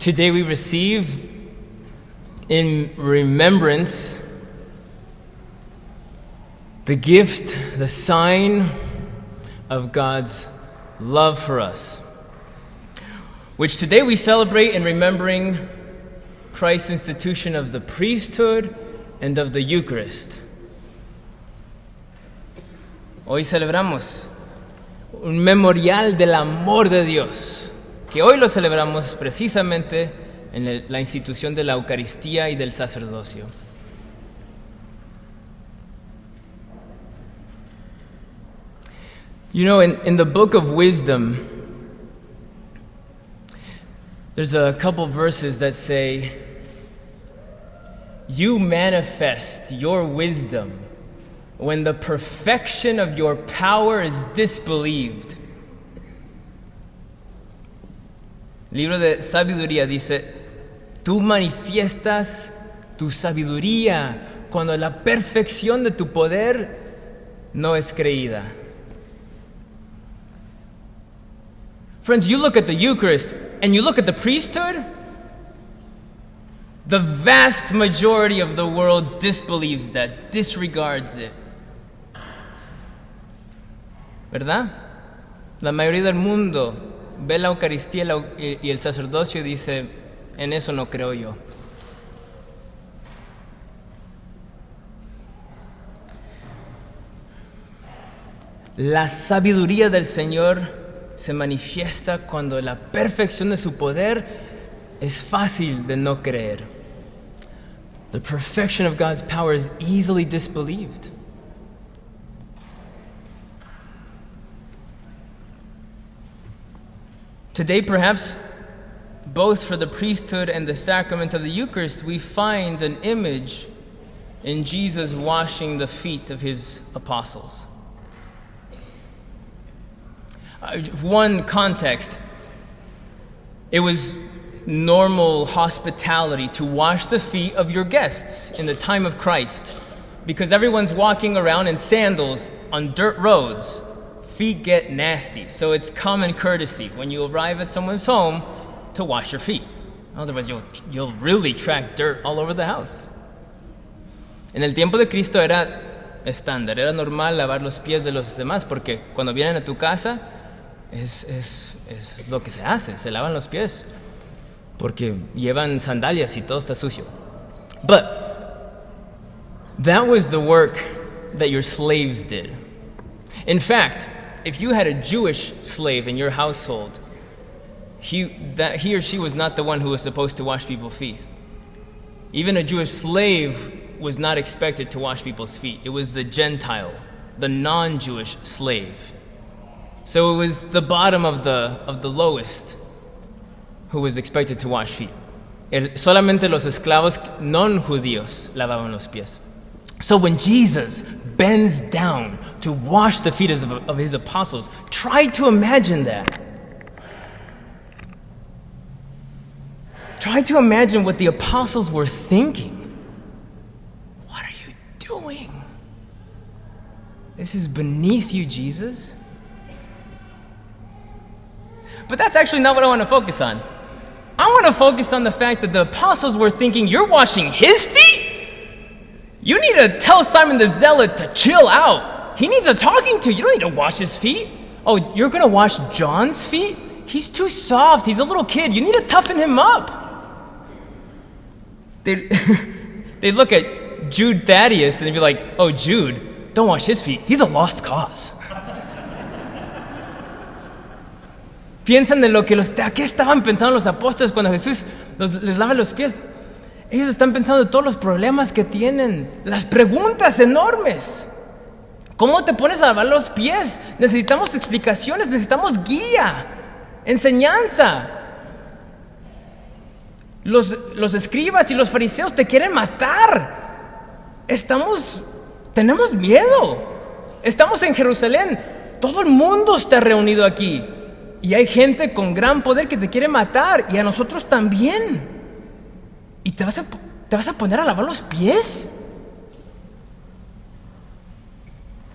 Today we receive in remembrance the gift, the sign of God's love for us, which today we celebrate in remembering Christ's institution of the priesthood and of the Eucharist. Hoy celebramos un memorial del amor de Dios, que hoy lo celebramos precisamente en la institución de la Eucaristía y del sacerdocio. You know, in the book of wisdom, there's a couple verses that say, "You manifest your wisdom when the perfection of your power is disbelieved." El libro de sabiduría dice, tú manifiestas tu sabiduría cuando la perfección de tu poder no es creída. Friends, you look at the Eucharist and you look at the priesthood, the vast majority of the world disbelieves that, disregards it. ¿Verdad? La mayoría del mundo ve la Eucaristía y el sacerdocio y dice, en eso no creo yo. La sabiduría del Señor se manifiesta cuando la perfección de su poder es fácil de no creer. The perfection of God's power is easily disbelieved. Today, perhaps, both for the priesthood and the sacrament of the Eucharist, we find an image in Jesus washing the feet of his apostles. One context, it was normal hospitality to wash the feet of your guests in the time of Christ, because everyone's walking around in sandals on dirt roads. Feet get nasty, so it's common courtesy when you arrive at someone's home to wash your feet. Otherwise, you'll really track dirt all over the house. En el tiempo de Cristo era estándar, era normal lavar los pies de los demás, porque cuando vienen a tu casa es lo que se hace, se lavan los pies, porque llevan sandalias y todo está sucio. But that was the work that your slaves did. In fact, if you had a Jewish slave in your household, he or she was not the one who was supposed to wash people's feet. Even a Jewish slave was not expected to wash people's feet. It was the Gentile, the non-Jewish slave. So it was the bottom of the lowest who was expected to wash feet. Solamente los esclavos non-judíos lavaban los pies. So when Jesus bends down to wash the feet of his apostles, try to imagine that. Try to imagine what the apostles were thinking. What are you doing? This is beneath you, Jesus. But that's actually not what I want to focus on. I want to focus on the fact that the apostles were thinking, you're washing his feet? You need to tell Simon the Zealot to chill out. He needs a talking to. You don't need to wash his feet. Oh, you're going to wash John's feet? He's too soft. He's a little kid. You need to toughen him up. They'd look at Jude Thaddeus and they'd be like, oh, Jude, don't wash his feet. He's a lost cause. Piensan en lo que ¿de qué estaban pensando los apóstoles cuando Jesús les lava los pies? Ellos están pensando en todos los problemas que tienen, las preguntas enormes. ¿Cómo te pones a lavar los pies? Necesitamos explicaciones, necesitamos guía, enseñanza. Los escribas y los fariseos te quieren matar. Tenemos miedo. Estamos en Jerusalén. Todo el mundo está reunido aquí. Y hay gente con gran poder que te quiere matar. Y a nosotros también. ¿Y te vas a poner a lavar los pies?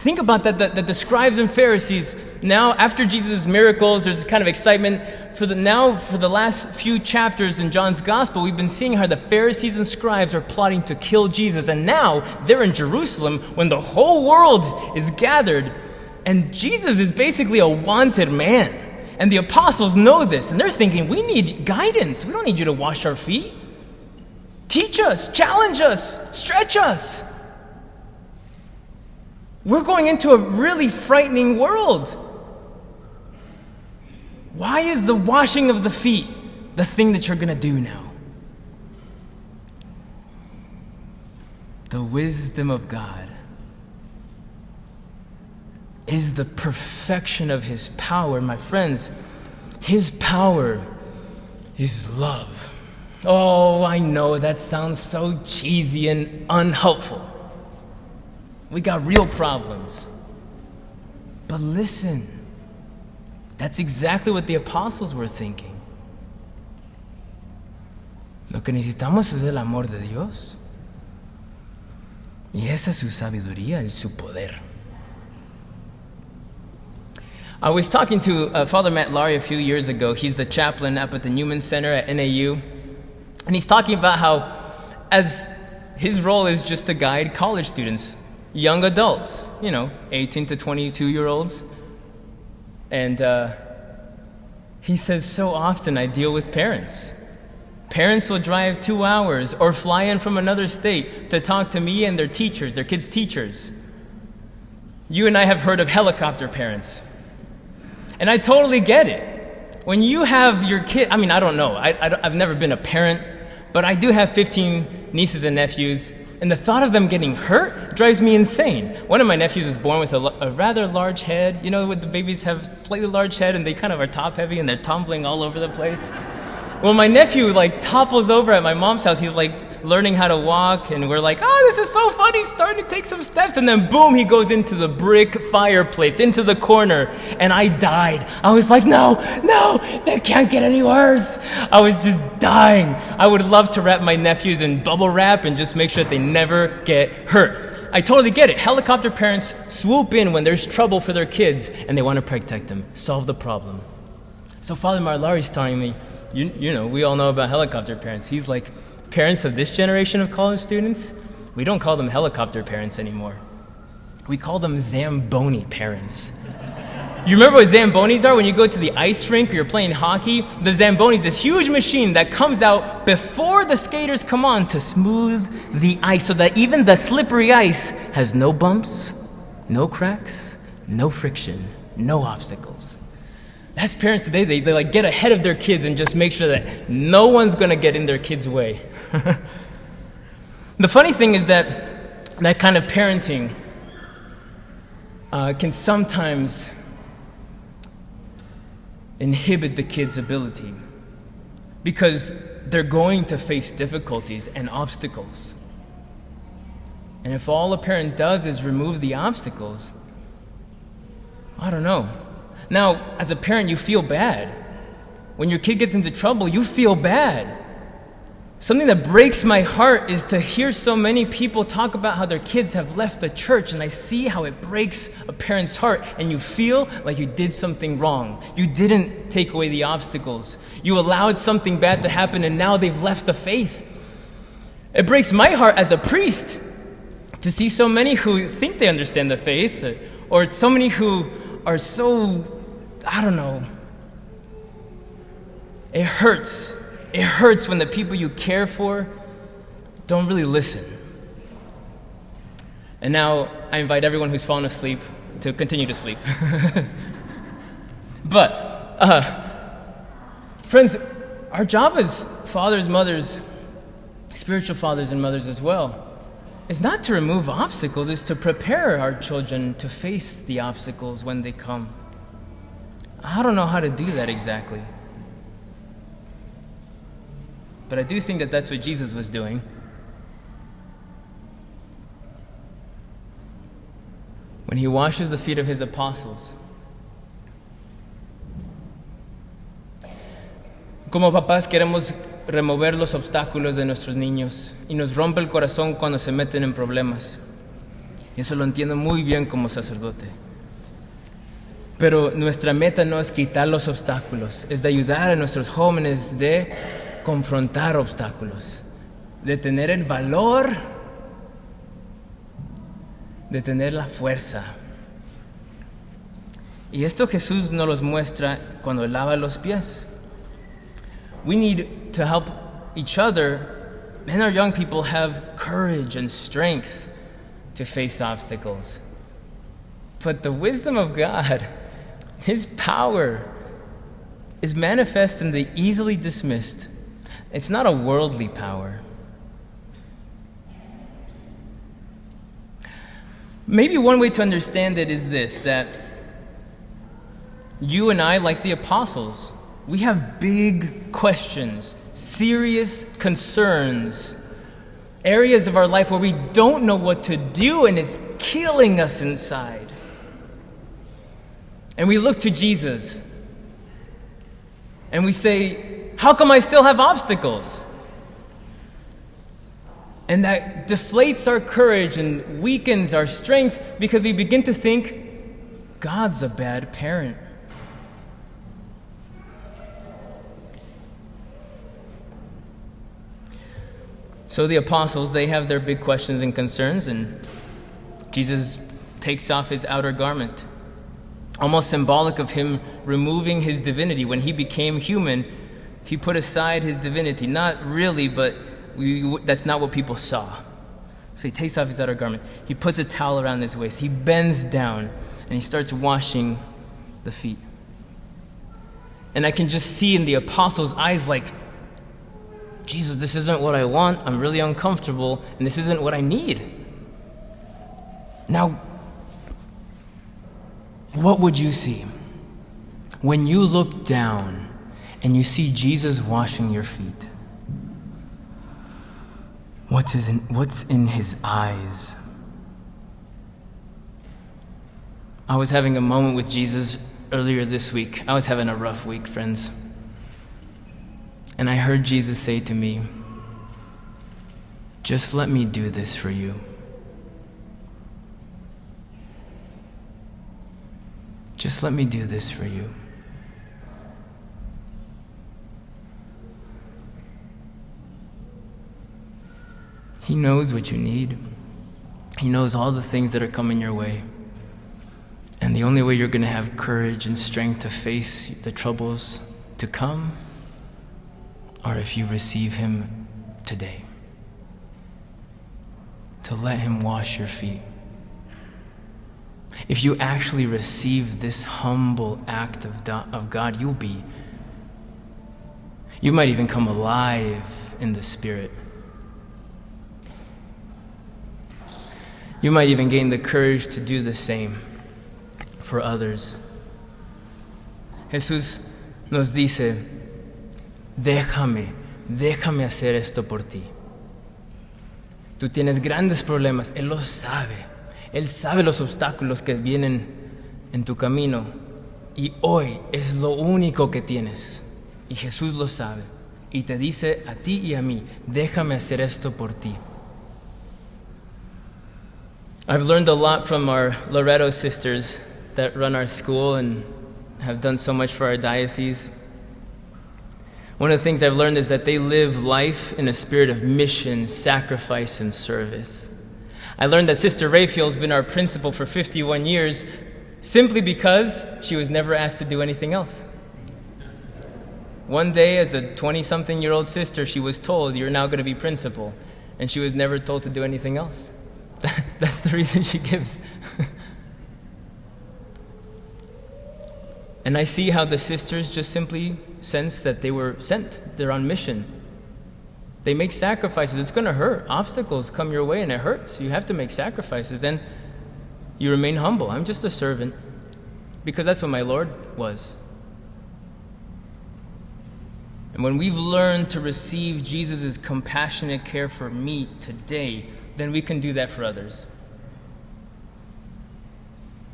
Think about that the scribes and Pharisees, now after Jesus' miracles, there's kind of excitement. for the last few chapters in John's gospel, we've been seeing how the Pharisees and scribes are plotting to kill Jesus. And now they're in Jerusalem when the whole world is gathered. And Jesus is basically a wanted man. And the apostles know this. And they're thinking, we need guidance. We don't need you to wash our feet. Teach us, challenge us, stretch us. We're going into a really frightening world. Why is the washing of the feet the thing that you're going to do now? The wisdom of God is the perfection of His power. My friends, His power is love. Oh, I know that sounds so cheesy and unhelpful. We got real problems. But listen, that's exactly what the apostles were thinking. Lo que necesitamos es el amor de Dios. Y esa es su sabiduría y su poder. I was talking to Father Matt Laurie a few years ago. He's the chaplain up at the Newman Center at NAU. And he's talking about how as his role is just to guide college students, young adults, 18 to 22-year-olds. And he says, so often I deal with parents. Parents will drive 2 hours or fly in from another state to talk to me and their teachers, their kids' teachers. You and I have heard of helicopter parents. And I totally get it. When you have your kid, I don't know. I've never been a parent, but I do have 15 nieces and nephews. And the thought of them getting hurt drives me insane. One of my nephews was born with a rather large head. You know, when the babies have slightly large head and they kind of are top heavy and they're tumbling all over the place. Well, my nephew topples over at my mom's house. He's learning how to walk, and we're like, oh, this is so fun. He's starting to take some steps, and then boom, he goes into the brick fireplace, into the corner, and I died. I was like, no, that can't get any worse. I was just dying. I would love to wrap my nephews in bubble wrap and just make sure that they never get hurt. I totally get it. Helicopter parents swoop in when there's trouble for their kids, and they want to protect them, solve the problem. So Father Marlari's telling me, we all know about helicopter parents. He's like, parents of this generation of college students, we don't call them helicopter parents anymore. We call them Zamboni parents. You remember what Zambonis are? When you go to the ice rink or you're playing hockey, the Zamboni is this huge machine that comes out before the skaters come on to smooth the ice so that even the slippery ice has no bumps, no cracks, no friction, no obstacles. That's parents today. They get ahead of their kids and just make sure that no one's going to get in their kids' way. The funny thing is that kind of parenting can sometimes inhibit the kids' ability because they're going to face difficulties and obstacles. And if all a parent does is remove the obstacles, I don't know. Now, as a parent, you feel bad. When your kid gets into trouble, you feel bad. Something that breaks my heart is to hear so many people talk about how their kids have left the church, and I see how it breaks a parent's heart, and you feel like you did something wrong. You didn't take away the obstacles. You allowed something bad to happen, and now they've left the faith. It breaks my heart as a priest to see so many who think they understand the faith, or so many who are so, I don't know. It hurts. It hurts when the people you care for don't really listen. And now I invite everyone who's fallen asleep to continue to sleep. But, friends, our job as fathers, mothers, spiritual fathers and mothers as well, is not to remove obstacles, it's to prepare our children to face the obstacles when they come. I don't know how to do that exactly. But I do think that that's what Jesus was doing. When he washes the feet of his apostles. Como papás queremos remover los obstáculos de nuestros niños y nos rompe el corazón cuando se meten en problemas. Y eso lo entiendo muy bien como sacerdote. Pero nuestra meta no es quitar los obstáculos, es de ayudar a nuestros jóvenes de confrontar obstáculos, de tener el valor, de tener la fuerza. Y esto Jesús nos los muestra cuando lava los pies. We need to help each other and our young people have courage and strength to face obstacles. But the wisdom of God, His power, is manifest in the easily dismissed. It's not a worldly power. Maybe one way to understand it is this, that you and I, like the apostles, we have big questions, serious concerns, areas of our life where we don't know what to do and it's killing us inside. And we look to Jesus and we say, how come I still have obstacles? And that deflates our courage and weakens our strength because we begin to think, God's a bad parent. So the apostles, they have their big questions and concerns, and Jesus takes off his outer garment, almost symbolic of him removing his divinity. When he became human, he put aside his divinity. Not really, but that's not what people saw. So he takes off his outer garment. He puts a towel around his waist. He bends down, and he starts washing the feet. And I can just see in the apostles' eyes like, Jesus, this isn't what I want. I'm really uncomfortable, and this isn't what I need. Now, what would you see when you look down and you see Jesus washing your feet? What's in his eyes? I was having a moment with Jesus earlier this week. I was having a rough week, friends. And I heard Jesus say to me, just let me do this for you. Just let me do this for you. He knows what you need. He knows all the things that are coming your way. And the only way you're going to have courage and strength to face the troubles to come are if you receive him today. To let him wash your feet. If you actually receive this humble act of God, you might even come alive in the Spirit. You might even gain the courage to do the same for others. Jesús nos dice, déjame hacer esto por ti. Tú tienes grandes problemas, Él los sabe. Él sabe los obstáculos que vienen en tu camino. Y hoy es lo único que tienes. Y Jesús lo sabe. Y te dice a ti y a mí, déjame hacer esto por ti. I've learned a lot from our Loretto sisters that run our school and have done so much for our diocese. One of the things I've learned is that they live life in a spirit of mission, sacrifice, and service. I learned that Sister Raphael's been our principal for 51 years simply because she was never asked to do anything else. One day, as a 20-something-year-old sister, she was told, you're now going to be principal. And she was never told to do anything else. That's the reason she gives. And I see how the sisters just simply sense that they were sent. They're on mission. They make sacrifices. It's going to hurt. Obstacles come your way and it hurts. You have to make sacrifices. And you remain humble. I'm just a servant. Because that's what my Lord was. And when we've learned to receive Jesus' compassionate care for me today, then we can do that for others.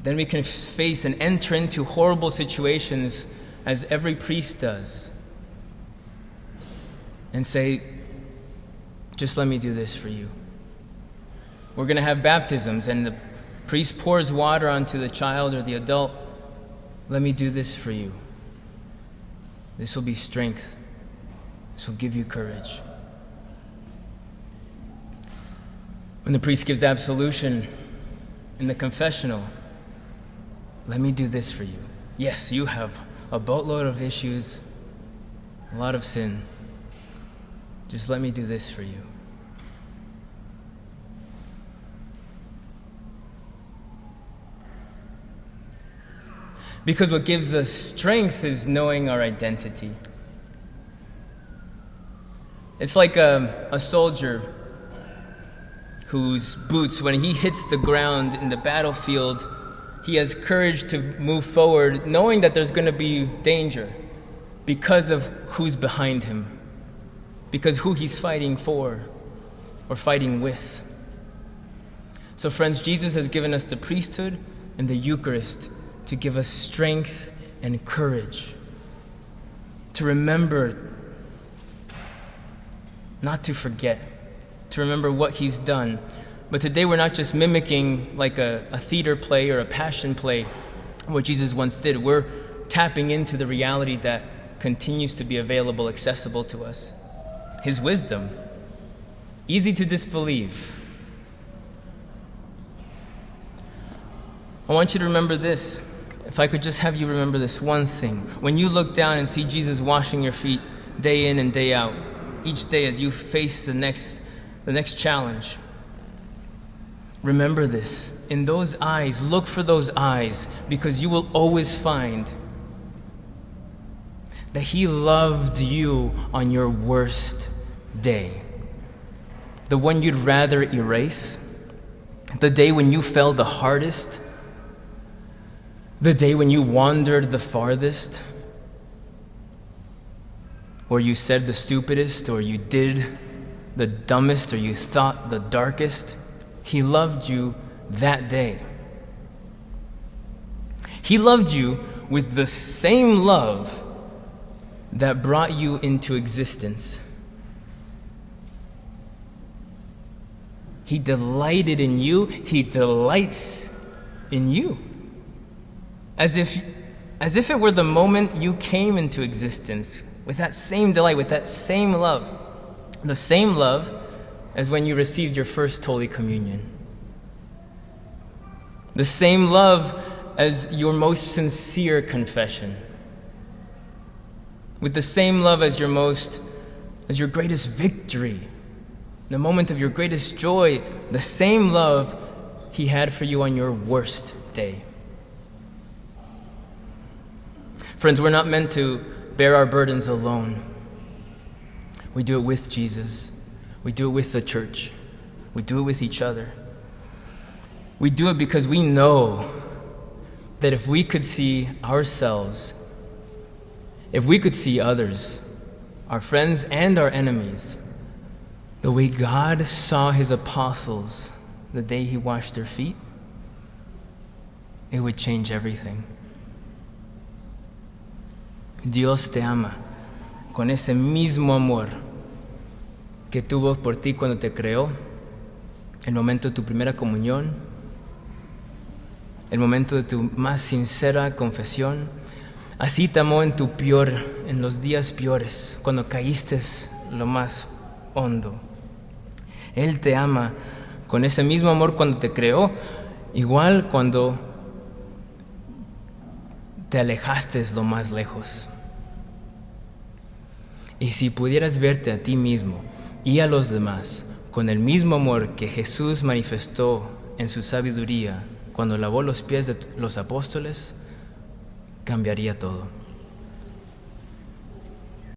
Then we can face and enter into horrible situations as every priest does and say, just let me do this for you. We're going to have baptisms, and the priest pours water onto the child or the adult, Let me do this for you. This will be strength. This will give you courage. When the priest gives absolution in the confessional, let me do this for you. Yes, you have a boatload of issues, a lot of sin. Just let me do this for you. Because what gives us strength is knowing our identity. It's like a soldier whose boots, when he hits the ground in the battlefield, he has courage to move forward, knowing that there's going to be danger because of who's behind him, because who he's fighting for or fighting with. So friends, Jesus has given us the priesthood and the Eucharist to give us strength and courage, to remember, not to forget, to remember what he's done. But today we're not just mimicking like a theater play or a passion play, what Jesus once did. We're tapping into the reality that continues to be available, accessible to us. His wisdom, easy to disbelieve. I want you to remember this. If I could just have you remember this one thing. When you look down and see Jesus washing your feet day in and day out, each day as you face the next challenge, remember this. In those eyes, look for those eyes, because you will always find that he loved you on your worst day. The one you'd rather erase, the day when you fell the hardest, the day when you wandered the farthest, or you said the stupidest, or you did the dumbest, or you thought the darkest. He loved you that day. He loved you with the same love that brought you into existence. He delighted in you. He delights in you. As if it were the moment you came into existence, with that same delight, with that same love. The same love as when you received your first Holy Communion. The same love as your most sincere confession. With the same love as your greatest victory. The moment of your greatest joy. The same love he had for you on your worst day. Friends, we're not meant to bear our burdens alone. We do it with Jesus. We do it with the church. We do it with each other. We do it because we know that if we could see ourselves, if we could see others, our friends and our enemies, the way God saw his apostles the day he washed their feet, it would change everything. Dios te ama con ese mismo amor que tuvo por ti cuando te creó, el momento de tu primera comunión, el momento de tu más sincera confesión. Así te amó en los días peores, cuando caíste lo más hondo. Él te ama con ese mismo amor cuando te creó, igual cuando te alejaste lo más lejos. Y si pudieras verte a ti mismo y a los demás con el mismo amor que Jesús manifestó en su sabiduría cuando lavó los pies de los apóstoles, cambiaría todo.